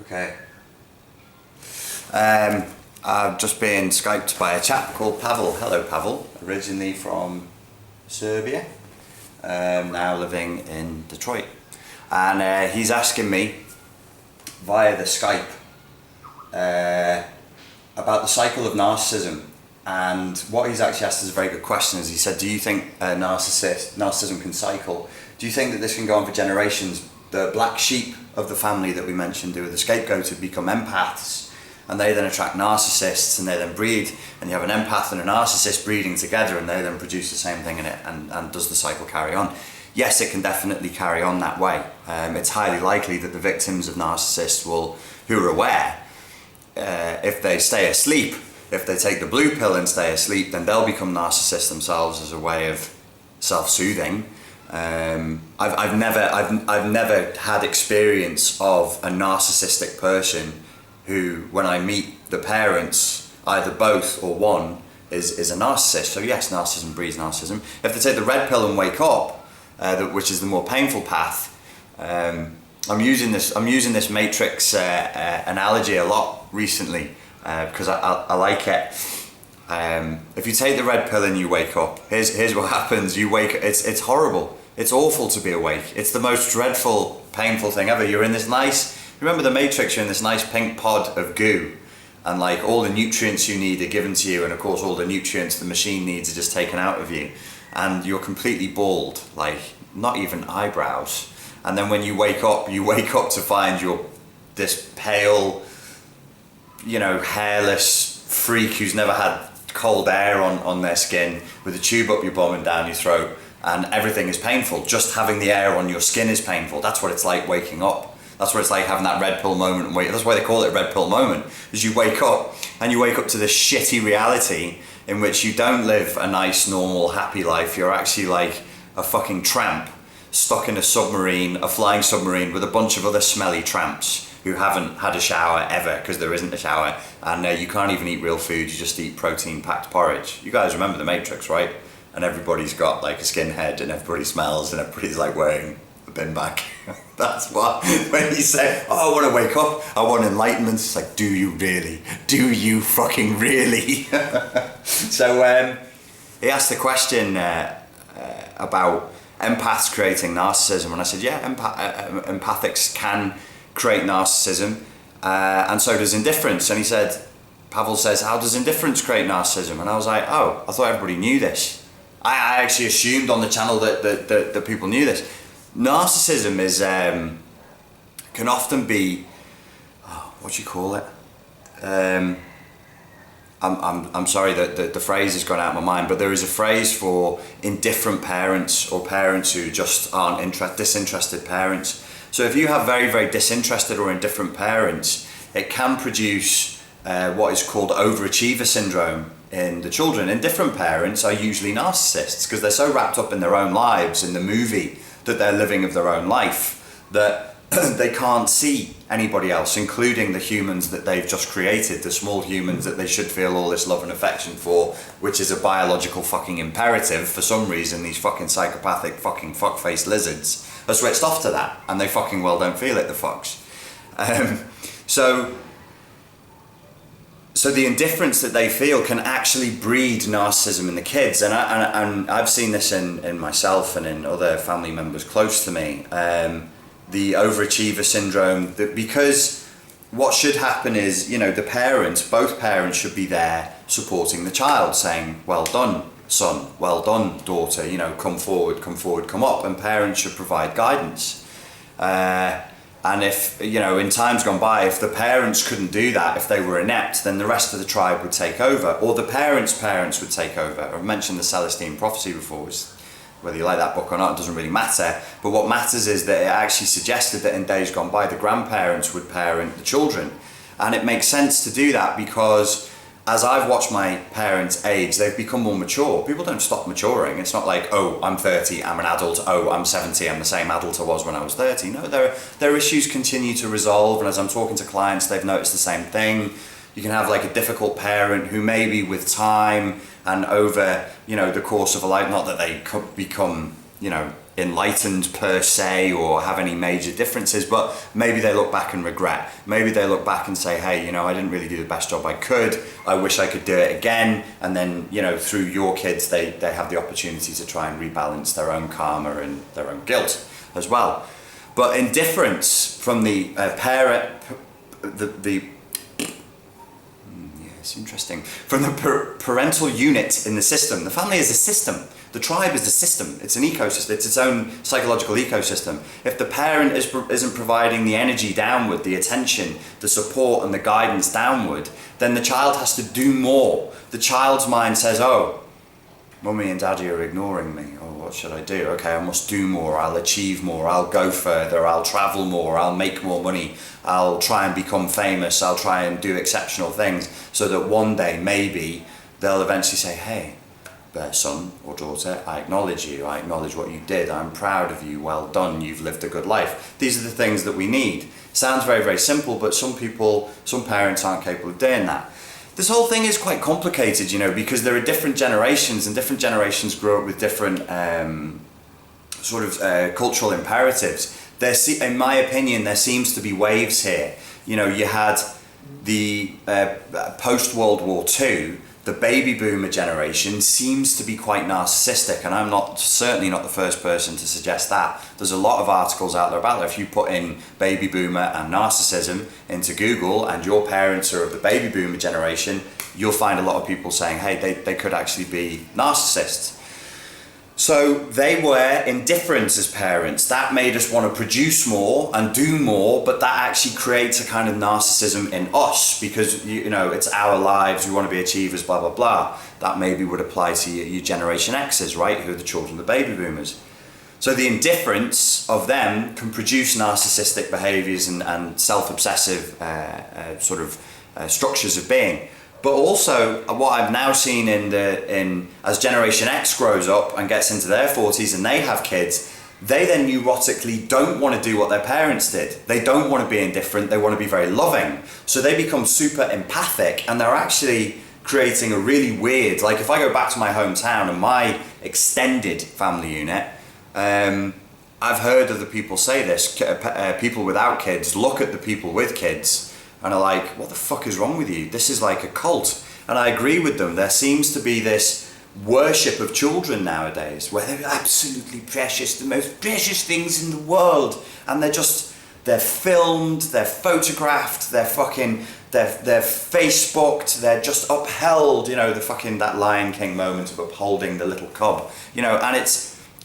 Okay. I've just been Skyped by a chap called Pavel. Hello, Pavel. Originally from Serbia, now living in Detroit. And he's asking me via the Skype about the cycle of narcissism. And what he's actually asked is a very good question. Is he said, do you think narcissism can cycle? Do you think that this can go on for generations? The black sheep of the family that we mentioned, who are the scapegoat, have become empaths, and they then attract narcissists, and they then breed, and you have an empath and a narcissist breeding together, and they then produce the same thing in it, and does the cycle carry on? Yes, it can definitely carry on that way. It's highly likely that the victims of narcissists who are aware, if they stay asleep, if they take the blue pill and stay asleep, then they'll become narcissists themselves as a way of self-soothing. I've never had experience of a narcissistic person who, when I meet the parents, either both or one is a narcissist. So yes, narcissism breeds narcissism. If they take the red pill and wake up, which is the more painful path, I'm using this Matrix analogy a lot recently because I like it. If you take the red pill and you wake up, here's what happens. You wake. It's horrible. It's awful to be awake. It's the most dreadful, painful thing ever. You're in this nice. Remember the Matrix? You're in this nice pink pod of goo, and like all the nutrients you need are given to you, and of course all the nutrients the machine needs are just taken out of you, and you're completely bald, like not even eyebrows. And then when you wake up to find this pale, hairless freak who's never had cold air on their skin, with a tube up your bum and down your throat, and everything is painful. Just having the air on your skin is painful. That's what it's like waking up. That's what it's like having that red pill moment. That's why they call it red pill moment, is you wake up to this shitty reality in which you don't live a nice, normal, happy life. You're actually like a fucking tramp stuck in a flying submarine with a bunch of other smelly tramps who haven't had a shower ever, because there isn't a shower, and you can't even eat real food. You just eat protein-packed porridge. You guys remember the Matrix, right? And everybody's got like a skinhead, and everybody smells, and everybody's like wearing a bin bag. That's what, when you say, oh, I want to wake up, I want enlightenment, it's like, do you really? Do you fucking really? So he asked the question about empaths creating narcissism, and I said, yeah, empathics can create narcissism, and so does indifference. And he said, Pavel says, how does indifference create narcissism? And I was like, oh, I thought everybody knew this. I actually assumed on the channel that people knew this. Narcissism is can often be, what do you call it? I'm sorry that the phrase has gone out of my mind, but there is a phrase for indifferent parents, or parents who just aren't disinterested parents. So if you have very, very disinterested or indifferent parents, it can produce what is called overachiever syndrome in the children. Indifferent parents are usually narcissists because they're so wrapped up in their own lives, in the movie that they're living of their own life, that they can't see anybody else, including the humans that they've just created, the small humans that they should feel all this love and affection for, which is a biological fucking imperative. For some reason, these fucking psychopathic fucking fuck-faced lizards are switched off to that, and they fucking well don't feel it, the fucks. So the indifference that they feel can actually breed narcissism in the kids, and I've seen this in myself and in other family members close to me. The overachiever syndrome, because what should happen is, both parents should be there supporting the child, saying, well done, son, well done, daughter, come forward, come up, and parents should provide guidance. And if, in times gone by, if the parents couldn't do that, if they were inept, then the rest of the tribe would take over, or the parents' parents would take over. I've mentioned the Celestine Prophecy before. Whether you like that book or not, it doesn't really matter. But what matters is that it actually suggested that in days gone by, the grandparents would parent the children. And it makes sense to do that because as I've watched my parents age, they've become more mature. People don't stop maturing. It's not like, oh, I'm 30, I'm an adult. Oh, I'm 70, I'm the same adult I was when I was 30. No, their issues continue to resolve. And as I'm talking to clients, they've noticed the same thing. You can have like a difficult parent who maybe with time and over, the course of a life, not that they could become enlightened per se or have any major differences, but maybe they look back and regret. Maybe they look back and say, hey, I didn't really do the best job I could. I wish I could do it again. And then, through your kids, they have the opportunity to try and rebalance their own karma and their own guilt as well. But indifference from the parent, it's interesting, from the parental unit in the system. The family is a system. The tribe is the system. It's an ecosystem. It's its own psychological ecosystem. If the parent isn't providing the energy downward, the attention, the support and the guidance downward, then the child has to do more. The child's mind says, oh, mummy and daddy are ignoring me. Oh, what should I do? Okay, I must do more. I'll achieve more. I'll go further. I'll travel more. I'll make more money. I'll try and become famous. I'll try and do exceptional things so that one day maybe they'll eventually say, hey, son or daughter, I acknowledge you. I acknowledge what you did. I'm proud of you. Well done. You've lived a good life. These are the things that we need. Sounds very, very simple, but some parents aren't capable of doing that. This whole thing is quite complicated, because there are different generations, and different generations grow up with different cultural imperatives. In my opinion, there seems to be waves here. You had the post-World War II, the baby boomer generation seems to be quite narcissistic, and I'm certainly not the first person to suggest that. There's a lot of articles out there about that. If you put in baby boomer and narcissism into Google and your parents are of the baby boomer generation, you'll find a lot of people saying, hey, they could actually be narcissists. So they were indifferent as parents. That made us want to produce more and do more, but that actually creates a kind of narcissism in us because, it's our lives, we want to be achievers, blah, blah, blah. That maybe would apply to your Generation X's, right, who are the children of the baby boomers. So the indifference of them can produce narcissistic behaviours and self-obsessive structures of being. But also, what I've now seen as Generation X grows up and gets into their 40s and they have kids, they then neurotically don't want to do what their parents did. They don't want to be indifferent, they want to be very loving. So they become super empathic and they're actually creating a really weird, like if I go back to my hometown and my extended family unit, I've heard other people say this, people without kids look at the people with kids and are like, what the fuck is wrong with you? This is like a cult. And I agree with them. There seems to be this worship of children nowadays where they're absolutely precious, the most precious things in the world. And they're filmed, they're photographed, they're Facebooked, they're just upheld, that Lion King moment of upholding the little cub, and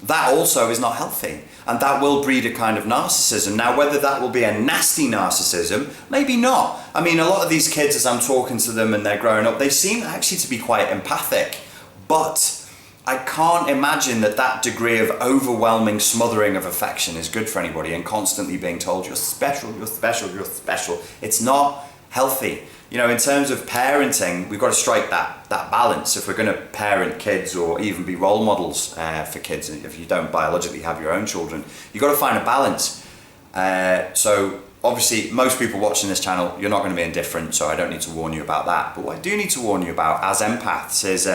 that also is not healthy. And that will breed a kind of narcissism. Now, whether that will be a nasty narcissism, maybe not. I mean, a lot of these kids, as I'm talking to them and they're growing up, they seem actually to be quite empathic. But I can't imagine that degree of overwhelming smothering of affection is good for anybody and constantly being told, you're special, you're special, you're special. It's not healthy. In terms of parenting, we've got to strike that balance. If we're going to parent kids or even be role models for kids, if you don't biologically have your own children, you've got to find a balance. So obviously, most people watching this channel, you're not going to be indifferent, so I don't need to warn you about that. But what I do need to warn you about as empaths is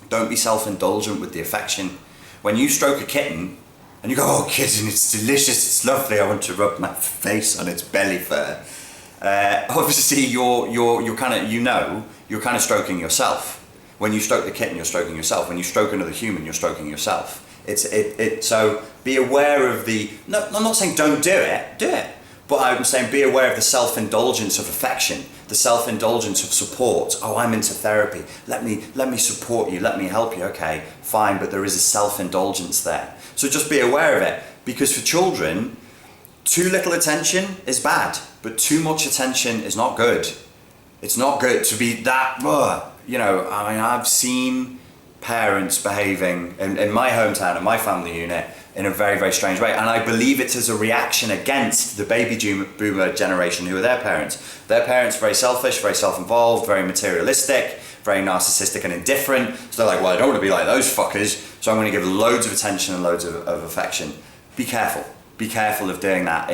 don't be self-indulgent with the affection. When you stroke a kitten, and you go, oh, kitten, it's delicious, it's lovely, I want to rub my face on its belly fur. Obviously you're kind of stroking yourself. When you stroke the kitten, you're stroking yourself. When you stroke another human, you're stroking yourself. So be aware of no, I'm not saying don't do it, but I'm saying be aware of the self-indulgence of affection, the self-indulgence of support. Oh, I'm into therapy. Let me support you, let me help you. Okay, fine, but there is a self-indulgence there. So just be aware of it, because for children, too little attention is bad. But too much attention is not good. It's not good to be that, I've seen parents behaving in my hometown, in my family unit, in a very, very strange way. And I believe it's as a reaction against the baby boomer generation who are their parents. Their parents are very selfish, very self-involved, very materialistic, very narcissistic and indifferent. So they're like, well, I don't want to be like those fuckers, so I'm going to give loads of attention and loads of affection. Be careful. Be careful of doing that.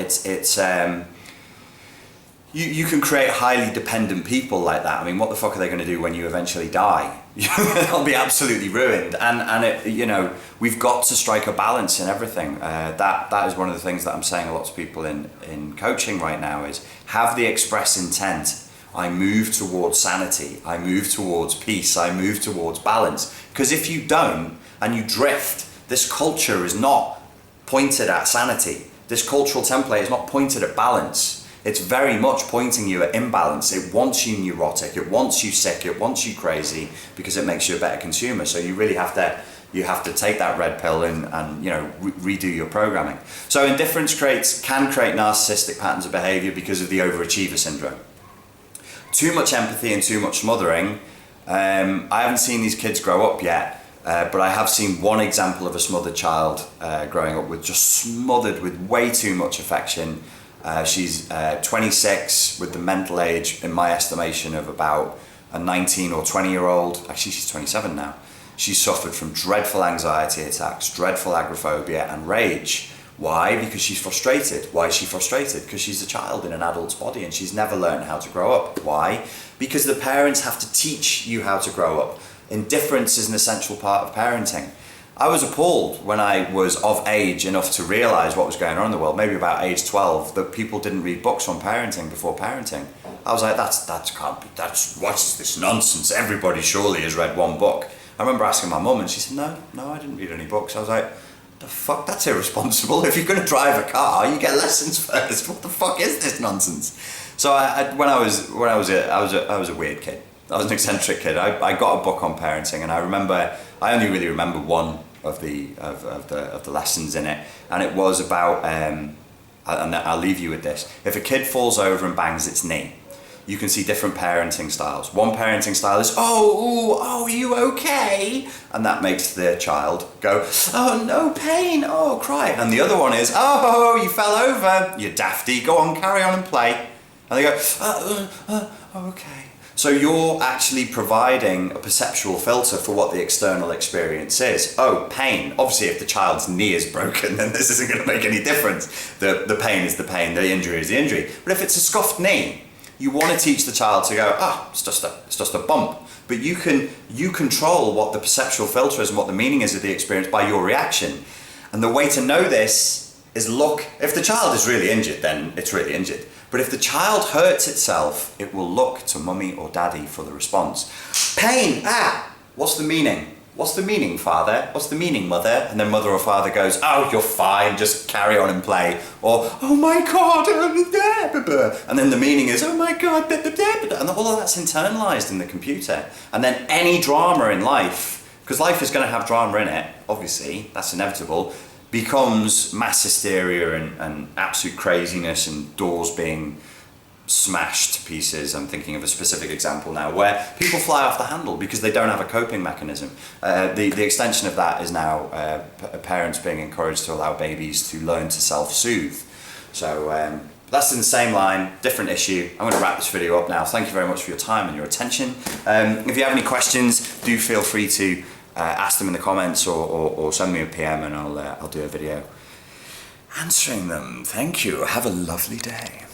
you can create highly dependent people like that. I mean, what the fuck are they going to do when you eventually die? They'll be absolutely ruined. And it, you know, we've got to strike a balance in everything. That is one of the things that I'm saying a lot to people in coaching right now is have the express intent. I move towards sanity. I move towards peace. I move towards balance. Because if you don't and you drift, this culture is not pointed at sanity. This cultural template is not pointed at balance. It's very much pointing you at imbalance. It wants you neurotic, it wants you sick, it wants you crazy because it makes you a better consumer. So you really have to take that red pill and you know, redo your programming. So indifference can create narcissistic patterns of behavior because of the overachiever syndrome. Too much empathy and too much smothering. I haven't seen these kids grow up yet, but I have seen one example of a smothered child growing up with just smothered with way too much affection. She's 26 with the mental age, in my estimation, of about a 19 or 20-year-old. Actually, she's 27 now. She suffered from dreadful anxiety attacks, dreadful agoraphobia and rage. Why? Because she's frustrated. Why is she frustrated? Because she's a child in an adult's body and she's never learned how to grow up. Why? Because the parents have to teach you how to grow up. Indifference is an essential part of parenting. I was appalled when I was of age enough to realise what was going on in the world, maybe about age 12, that people didn't read books on parenting before parenting. I was like, what's this nonsense? Everybody surely has read one book. I remember asking my mum and she said, no, I didn't read any books. I was like, the fuck, that's irresponsible. If you're going to drive a car, you get lessons first. What the fuck is this nonsense? So when I was a weird kid. I was an eccentric kid. I got a book on parenting, and I only really remember one of the lessons in it, and it was about and I'll leave you with this. If a kid falls over and bangs its knee, you can see different parenting styles. One parenting style is, are you okay? And that makes the child go, oh, no pain, oh, cry. And the other one is, oh, you fell over, you dafty, go on, carry on and play. And they go, okay. So you're actually providing a perceptual filter for what the external experience is. Oh, pain. Obviously, if the child's knee is broken, then this isn't going to make any difference. The pain is the pain, the injury is the injury. But if it's a scuffed knee, you want to teach the child to go, it's just a bump. But you control what the perceptual filter is and what the meaning is of the experience by your reaction. And the way to know this is look. If the child is really injured, then it's really injured. But if the child hurts itself, it will look to mummy or daddy for the response. Pain, what's the meaning? What's the meaning, father? What's the meaning, mother? And then mother or father goes, oh, you're fine, just carry on and play. Or, oh my God, and then the meaning is, oh my God, and all of that's internalized in the computer. And then any drama in life, because life is going to have drama in it, obviously, that's inevitable, becomes mass hysteria and absolute craziness and doors being smashed to pieces. I'm thinking of a specific example now where people fly off the handle because they don't have a coping mechanism. The extension of that is now parents being encouraged to allow babies to learn to self-soothe. So that's in the same line, different issue. I'm going to wrap this video up now. Thank you very much for your time and your attention. If you have any questions, do feel free to ask them in the comments or send me a PM and I'll do a video answering them. Thank you. Have a lovely day.